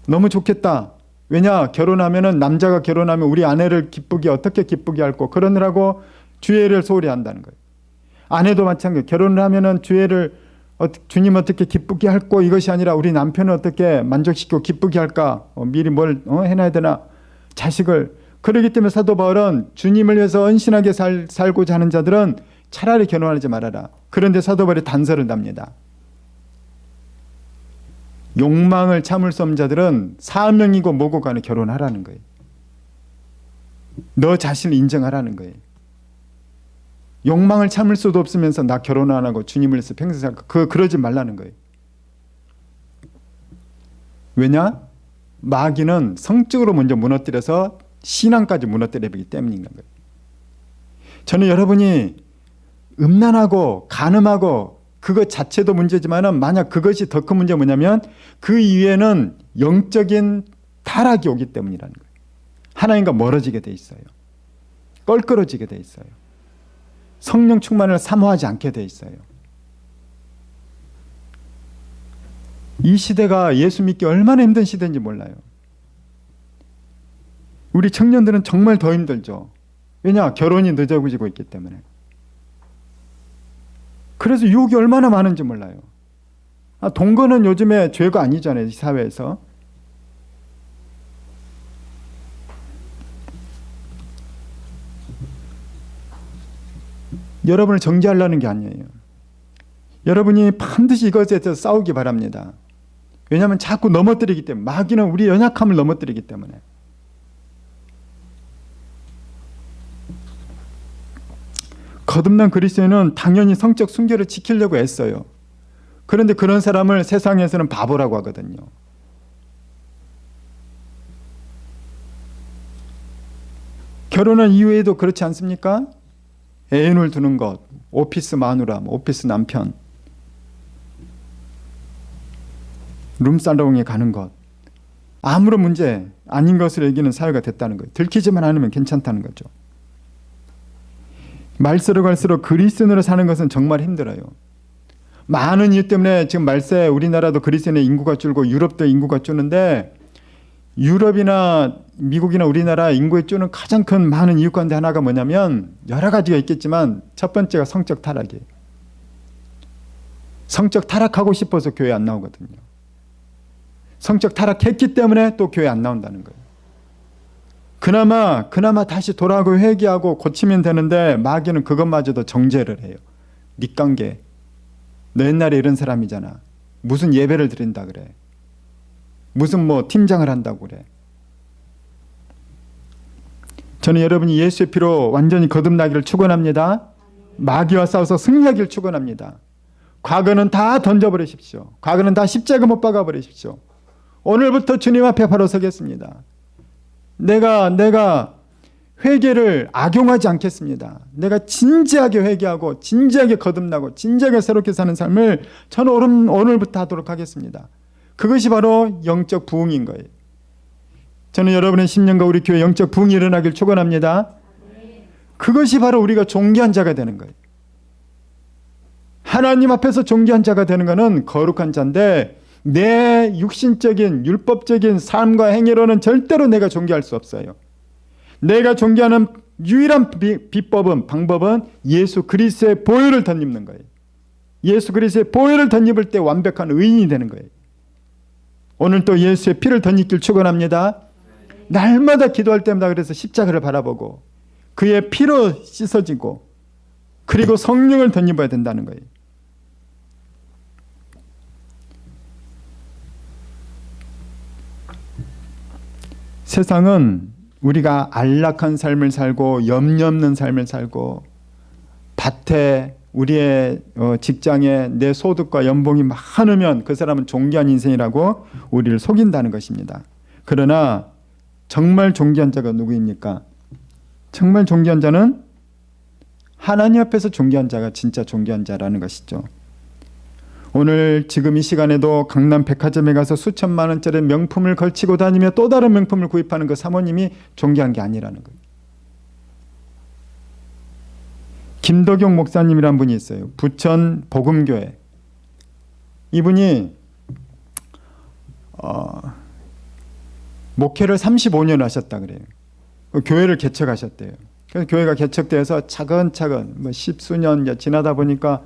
너무 좋겠다. 왜냐? 결혼하면은 남자가 결혼하면 우리 아내를 기쁘게 어떻게 기쁘게 할고 그러느라고 주애를 소홀히 한다는 거예요. 아내도 마찬가지. 결혼을 하면은 주님 어떻게 기쁘게 할고 이것이 아니라 우리 남편을 어떻게 만족시키고 기쁘게 할까? 미리 뭘 해놔야 되나? 자식을. 그렇기 때문에 사도 바울은 주님을 위해서 헌신하게 살고자 하는 자들은 차라리 결혼하지 말아라. 그런데 사도 바울이 단서를 답니다. 욕망을 참을 수 없는 자들은 사명이고 뭐고 간에 결혼하라는 거예요. 너 자신을 인정하라는 거예요. 욕망을 참을 수도 없으면서 나 결혼 안 하고 주님을 위해서 평생 살까? 그러지 말라는 거예요. 왜냐? 마귀는 성적으로 먼저 무너뜨려서 신앙까지 무너뜨려버리기 때문인 거예요. 저는 여러분이 음란하고 간음하고 그것 자체도 문제지만 만약 그것이 더 큰 문제가 뭐냐면 그 이후에는 영적인 타락이 오기 때문이라는 거예요. 하나님과 멀어지게 돼 있어요. 껄끄러지게 돼 있어요. 성령 충만을 사모하지 않게 돼 있어요. 이 시대가 예수 믿기 얼마나 힘든 시대인지 몰라요. 우리 청년들은 정말 더 힘들죠. 왜냐? 결혼이 늦어지고 있기 때문에. 그래서 유혹이 얼마나 많은지 몰라요. 동거는 요즘에 죄가 아니잖아요, 이 사회에서. 여러분을 정죄하려는 게 아니에요. 여러분이 반드시 이것에 대해서 싸우기 바랍니다. 왜냐하면 자꾸 넘어뜨리기 때문에. 마귀는 우리 연약함을 넘어뜨리기 때문에. 거듭난 그리스도인은 당연히 성적 순결을 지키려고 애써요. 그런데 그런 사람을 세상에서는 바보라고 하거든요. 결혼한 이후에도 그렇지 않습니까? 애인을 두는 것, 오피스 마누라, 오피스 남편, 룸살롱에 가는 것, 아무런 문제 아닌 것을 여기는 사회가 됐다는 거예요. 들키지만 않으면 괜찮다는 거죠. 말세로 갈수록 그리스도인으로 사는 것은 정말 힘들어요. 많은 이유 때문에 지금 말세 우리나라도 그리스도인의 인구가 줄고 유럽도 인구가 줄는데, 유럽이나 미국이나 우리나라 인구에 줄는 가장 큰 많은 이유 가운데 하나가 뭐냐면, 여러 가지가 있겠지만 첫 번째가 성적 타락이에요. 성적 타락하고 싶어서 교회 안 나오거든요. 성적 타락했기 때문에 또 교회 안 나온다는 거예요. 그나마 다시 돌아오고 회개하고 고치면 되는데, 마귀는 그것마저도 정죄를 해요. 닉관계. 너 옛날에 이런 사람이잖아. 무슨 예배를 드린다 그래. 무슨 팀장을 한다고 그래. 저는 여러분이 예수의 피로 완전히 거듭나기를 축원합니다. 마귀와 싸워서 승리하기를 축원합니다. 과거는 다 던져버리십시오. 과거는 다 십자가 못 박아버리십시오. 오늘부터 주님 앞에 바로 서겠습니다. 내가 회개를 악용하지 않겠습니다. 내가 진지하게 회개하고 진지하게 거듭나고 진지하게 새롭게 사는 삶을 저는 오늘부터 하도록 하겠습니다. 그것이 바로 영적 부흥인 거예요. 저는 여러분의 10년간 우리 교회 영적 부흥이 일어나길 축원합니다. 그것이 바로 우리가 존귀한 자가 되는 거예요. 하나님 앞에서 존귀한 자가 되는 것은 거룩한 자인데, 내 육신적인 율법적인 삶과 행위로는 절대로 내가 존귀할 수 없어요. 내가 존귀하는 유일한 방법은 예수 그리스도의 보혈을 덧입는 거예요. 예수 그리스도의 보혈을 덧입을 때 완벽한 의인이 되는 거예요. 오늘 또 예수의 피를 덧입길 축원합니다. 날마다 기도할 때마다 그래서 십자가를 바라보고 그의 피로 씻어지고, 그리고 성령을 덧입어야 된다는 거예요. 세상은 우리가 안락한 삶을 살고 염려 없는 삶을 살고, 밭에 우리의 직장에 내 소득과 연봉이 많으면 그 사람은 존귀한 인생이라고 우리를 속인다는 것입니다. 그러나 정말 존귀한 자가 누구입니까? 정말 존귀한 자는 하나님 앞에서 존귀한 자가 진짜 존귀한 자라는 것이죠. 오늘 지금 이 시간에도 강남 백화점에 가서 수천만 원짜리 명품을 걸치고 다니며 또 다른 명품을 구입하는 그 사모님이 존귀한 게 아니라는 거예요. 김덕용 목사님이란 분이 있어요. 부천 복음교회. 이분이 목회를 35년 하셨다 그래요. 교회를 개척하셨대요. 그래서 교회가 개척되어서 차근차근 10수년 지나다 보니까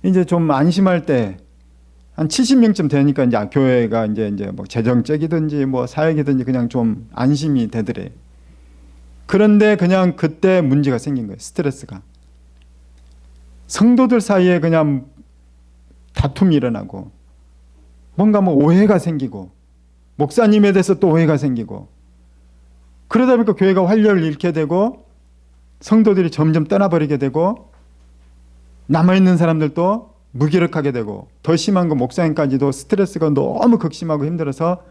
이제 좀 안심할 때 한 70명쯤 되니까 이제 교회가 이제 재정적이든지 사역이든지 그냥 좀 안심이 되더래. 그런데 그냥 그때 문제가 생긴 거예요. 스트레스가. 성도들 사이에 그냥 다툼이 일어나고, 뭔가 오해가 생기고, 목사님에 대해서 또 오해가 생기고, 그러다 보니까 교회가 활력을 잃게 되고, 성도들이 점점 떠나버리게 되고, 남아있는 사람들도 무기력하게 되고, 더 심한 건 목사님까지도 스트레스가 너무 극심하고 힘들어서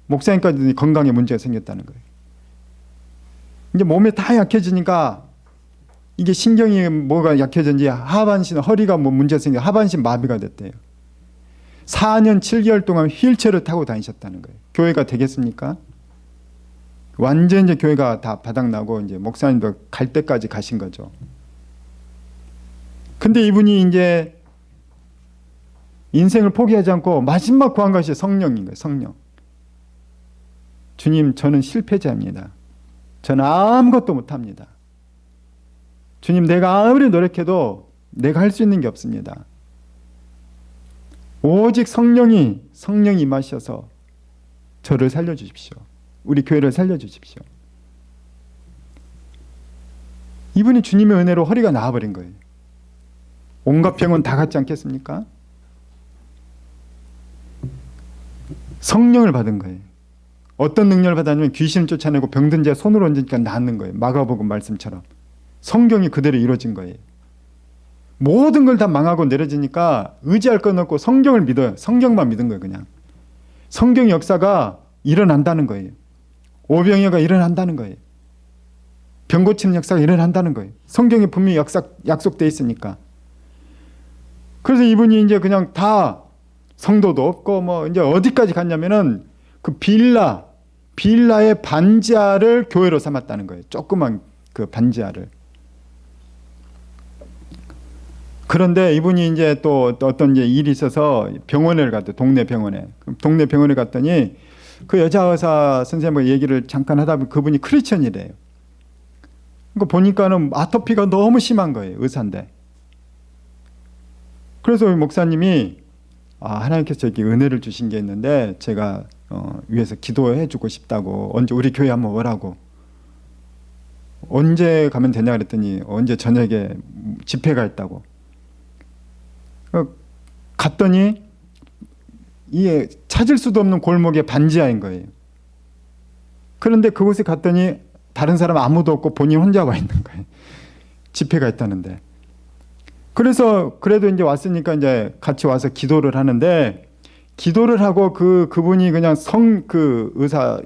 목사님까지도 건강에 문제가 생겼다는 거예요. 이제 몸이 다 약해지니까, 이게 신경이 뭐가 약해졌는지 하반신, 허리가 문제가 생겨 하반신 마비가 됐대요. 4년 7개월 동안 휠체어를 타고 다니셨다는 거예요. 교회가 되겠습니까? 완전 이제 교회가 다 바닥나고 이제 목사님도 갈 때까지 가신 거죠. 근데 이분이 이제 인생을 포기하지 않고 마지막 구한 것이 성령인 거예요. 성령. 주님, 저는 실패자입니다. 저는 아무것도 못합니다. 주님, 내가 아무리 노력해도 내가 할 수 있는 게 없습니다. 오직 성령이 임하셔서 저를 살려주십시오. 우리 교회를 살려주십시오. 이분이 주님의 은혜로 허리가 나아버린 거예요. 온갖 병은 다 같지 않겠습니까? 성령을 받은 거예요. 어떤 능력을 받았냐면 귀신을 쫓아내고 병든 자 손으로 얹으니까 낫는 거예요. 마가복음 말씀처럼. 성경이 그대로 이루어진 거예요. 모든 걸 다 망하고 내려지니까 의지할 건 없고 성경을 믿어요. 성경만 믿은 거예요. 그냥. 성경 역사가 일어난다는 거예요. 오병이어가 일어난다는 거예요. 병 고치는 역사가 일어난다는 거예요. 성경에 분명히 약속되어 있으니까. 그래서 이분이 이제 그냥 다 성도도 없고 뭐 이제 어디까지 갔냐면은 그 빌라의 반지하를 교회로 삼았다는 거예요. 조그만 그 반지하를. 그런데 이분이 이제 또 어떤 이제 일이 있어서 병원에 갔대. 동네 병원에 갔더니 그 여자 의사 선생님과 얘기를 잠깐 하다 보니 그분이 크리스천이래요. 그러니까 보니까는 아토피가 너무 심한 거예요. 의사인데. 그래서 목사님이 하나님께서 저기 은혜를 주신 게 있는데 제가 위해서 기도해 주고 싶다고, 언제 우리 교회 한번 오라고. 언제 가면 되냐 그랬더니 언제 저녁에 집회가 있다고. 갔더니 이게 찾을 수도 없는 골목에 반지하인 거예요. 그런데 그곳에 갔더니 다른 사람 아무도 없고 본인 혼자 와 있는 거예요. 집회가 있다는데. 그래서 그래도 이제 왔으니까 이제 같이 와서 기도를 하는데, 기도를 하고 그분이 그냥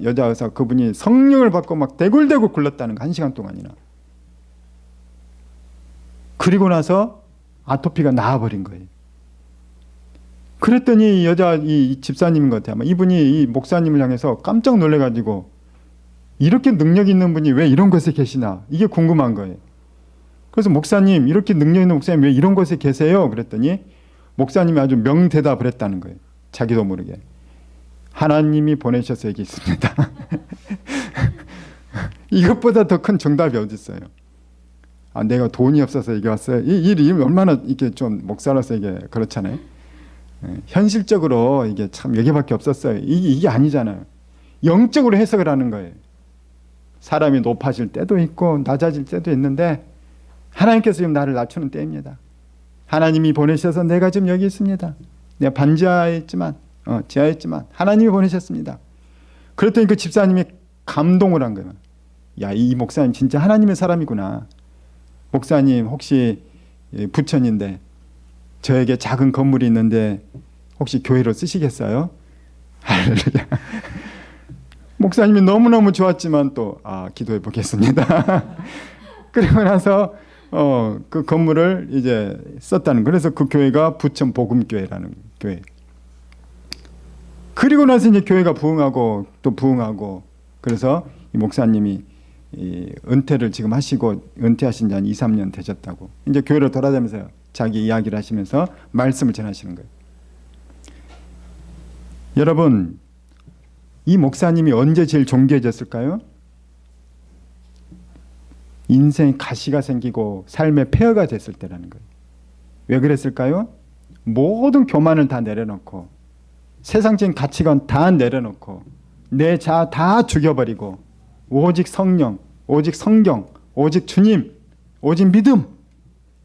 여자 의사 그분이 성령을 받고 막 대굴대굴 굴렀다는 거, 1시간 동안이나. 그리고 나서 아토피가 나아버린 거예요. 그랬더니 이 집사님인 것 같아요. 아마 이분이 이 목사님을 향해서 깜짝 놀래가지고, 이렇게 능력 있는 분이 왜 이런 곳에 계시나, 이게 궁금한 거예요. 그래서 목사님, 이렇게 능력 있는 목사님 왜 이런 곳에 계세요? 그랬더니 목사님이 아주 명대답을 했다는 거예요. 자기도 모르게. 하나님이 보내셔서 여기 있습니다. 이것보다 더 큰 정답이 어디 있어요? 내가 돈이 없어서 여기 왔어요. 이 일이 얼마나 이게 좀 목사로서 이게 그렇잖아요. 현실적으로 이게 참 여기밖에 없었어요. 이게 아니잖아요. 영적으로 해석을 하는 거예요. 사람이 높아질 때도 있고 낮아질 때도 있는데 하나님께서 지금 나를 낮추는 때입니다. 하나님이 보내셔서 내가 지금 여기 있습니다. 내가 반지하에 있지만 지하에 있지만 하나님이 보내셨습니다. 그랬더니 그 집사님이 감동을 한 거예요. 야, 이 목사님 진짜 하나님의 사람이구나. 목사님 혹시 부천인데 저에게 작은 건물이 있는데 혹시 교회로 쓰시겠어요? 할렐루야. 목사님이 너무너무 좋았지만 또 기도해 보겠습니다. 그리고 나서 그 건물을 이제 썼다는, 그래서 그 교회가 부천 복음교회라는 교회. 그리고 나서 이제 교회가 부흥하고 또 부흥하고, 그래서 이 목사님이 은퇴를 지금 하시고 은퇴하신 지 한 2, 3년 되셨다고 이제 교회로 돌아다니면서 자기 이야기를 하시면서 말씀을 전하시는 거예요. 여러분, 이 목사님이 언제 제일 존귀해졌을까요? 인생에 가시가 생기고 삶의 폐허가 됐을 때라는 거예요. 왜 그랬을까요? 모든 교만을 다 내려놓고 세상적인 가치관 다 내려놓고 내 자아 다 죽여버리고 오직 성령, 오직 성경, 오직 주님, 오직 믿음,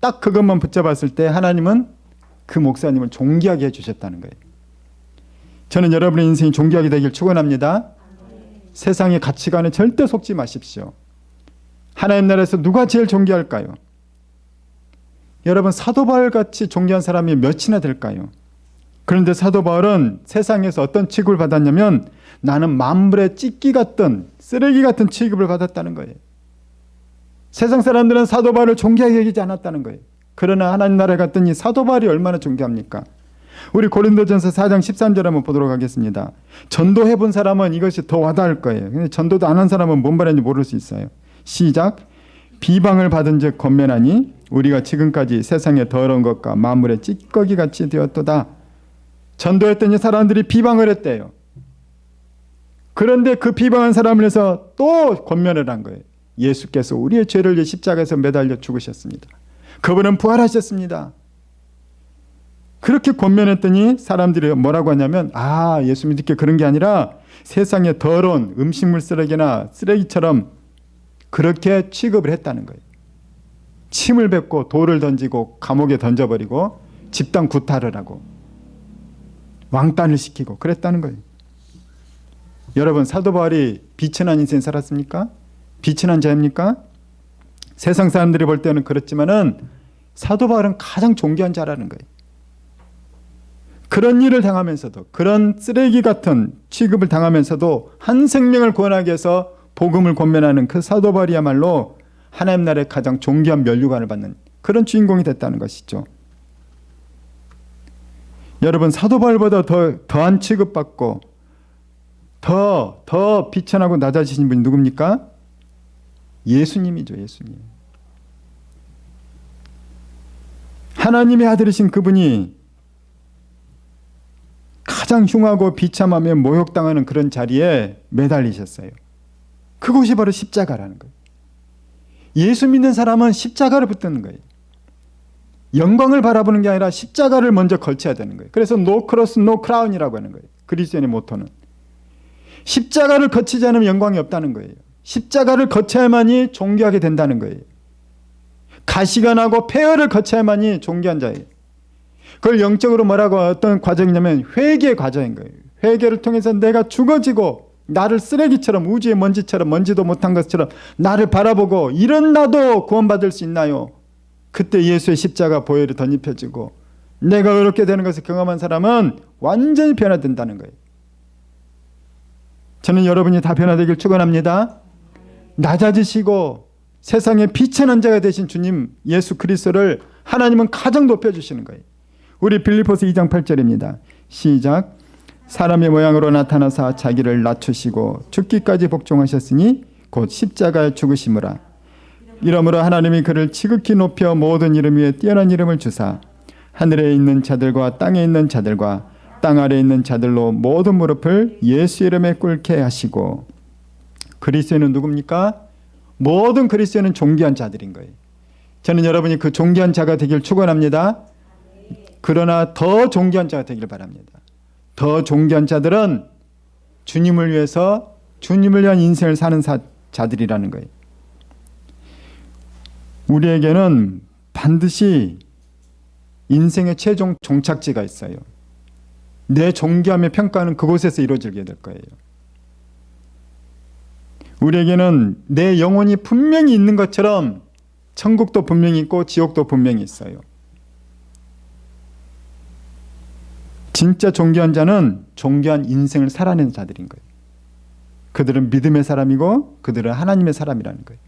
딱 그것만 붙잡았을 때 하나님은 그 목사님을 존귀하게 해주셨다는 거예요. 저는 여러분의 인생이 존귀하게 되길 축원합니다. 세상의 가치관에 절대 속지 마십시오. 하나님 나라에서 누가 제일 존귀할까요? 여러분, 사도 바울같이 존귀한 사람이 몇이나 될까요? 그런데 사도 바울은 세상에서 어떤 취급을 받았냐면 나는 만물의 찢기 같던 쓰레기 같은 취급을 받았다는 거예요. 세상 사람들은 사도 바울을 존귀하게 여기지 않았다는 거예요. 그러나 하나님 나라에 갔더니 사도 바울이 얼마나 존귀합니까? 우리 고린도전서 4장 13절 한번 보도록 하겠습니다. 전도해 본 사람은 이것이 더 와닿을 거예요. 근데 전도도 안 한 사람은 뭔 말인지 모를 수 있어요. 시작. 비방을 받은 즉 권면하니 우리가 지금까지 세상의 더러운 것과 만물의 찌꺼기같이 되었도다. 전도했더니 사람들이 비방을 했대요. 그런데 그 비방한 사람을 해서 또 권면을 한 거예요. 예수께서 우리의 죄를 위해 십자가에서 매달려 죽으셨습니다. 그분은 부활하셨습니다. 그렇게 권면했더니 사람들이 뭐라고 하냐면 예수 믿을 게 그런 게 아니라 세상의 더러운 음식물 쓰레기나 쓰레기처럼 그렇게 취급을 했다는 거예요. 침을 뱉고 돌을 던지고 감옥에 던져버리고 집단 구타를 하고 왕따를 시키고 그랬다는 거예요. 여러분, 사도 바울이 비천한 인생 살았습니까? 비천한 자입니까? 세상 사람들이 볼 때는 그렇지만은 사도 바울은 가장 존귀한 자라는 거예요. 그런 일을 당하면서도, 그런 쓰레기 같은 취급을 당하면서도 한 생명을 구원하기 위해서 복음을 권면하는 그 사도 바울이야말로 하나님 나라의 가장 존귀한 면류관을 받는 그런 주인공이 됐다는 것이죠. 여러분, 사도 바울보다 더한 취급받고 더 비천하고 낮아지신 분이 누굽니까? 예수님이죠. 예수님. 하나님의 아들이신 그분이 가장 흉하고 비참하며 모욕당하는 그런 자리에 매달리셨어요. 그곳이 바로 십자가라는 거예요. 예수 믿는 사람은 십자가를 붙드는 거예요. 영광을 바라보는 게 아니라 십자가를 먼저 걸쳐야 되는 거예요. 그래서 No cross, no crown이라고 하는 거예요. 그리스도인의 모토는. 십자가를 거치지 않으면 영광이 없다는 거예요. 십자가를 거쳐야만이 존귀하게 된다는 거예요. 가시가 나고 폐허를 거쳐야만이 존귀한 자예요. 그걸 영적으로 뭐라고 어떤 과정이냐면 회개의 과정인 거예요. 회개를 통해서 내가 죽어지고 나를 쓰레기처럼 우주의 먼지처럼 먼지도 못한 것처럼 나를 바라보고 이런 나도 구원받을 수 있나요? 그때 예수의 십자가 보혈이 덧입혀지고 내가 어렵게 되는 것을 경험한 사람은 완전히 변화된다는 거예요. 저는 여러분이 다 변화되길 축원합니다. 낮아지시고 세상의 빛의 자가 되신 주님 예수 그리스도를 하나님은 가장 높여주시는 거예요. 우리 빌립보서 2장 8절입니다. 시작. 사람의 모양으로 나타나사 자기를 낮추시고 죽기까지 복종하셨으니 곧 십자가에 죽으심이라. 이러므로 하나님이 그를 지극히 높여 모든 이름 위에 뛰어난 이름을 주사 하늘에 있는 자들과 땅에 있는 자들과 땅 아래에 있는 자들로 모든 무릎을 예수 이름에 꿇게 하시고. 그리스도인은 누굽니까? 모든 그리스도인은 존귀한 자들인 거예요. 저는 여러분이 그 존귀한 자가 되길 축원합니다. 그러나 더 존귀한 자가 되길 바랍니다. 더 존귀한 자들은 주님을 위해서 주님을 위한 인생을 사는 자들이라는 거예요. 우리에게는 반드시 인생의 최종 종착지가 있어요. 내 존귀함의 평가는 그곳에서 이루어지게 될 거예요. 우리에게는 내 영혼이 분명히 있는 것처럼 천국도 분명히 있고 지옥도 분명히 있어요. 진짜 존귀한 자는 존귀한 인생을 살아낸 자들인 거예요. 그들은 믿음의 사람이고 그들은 하나님의 사람이라는 거예요.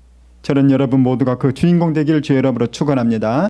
저는 여러분 모두가 그 주인공 되기를 주의 이름으로 축원합니다.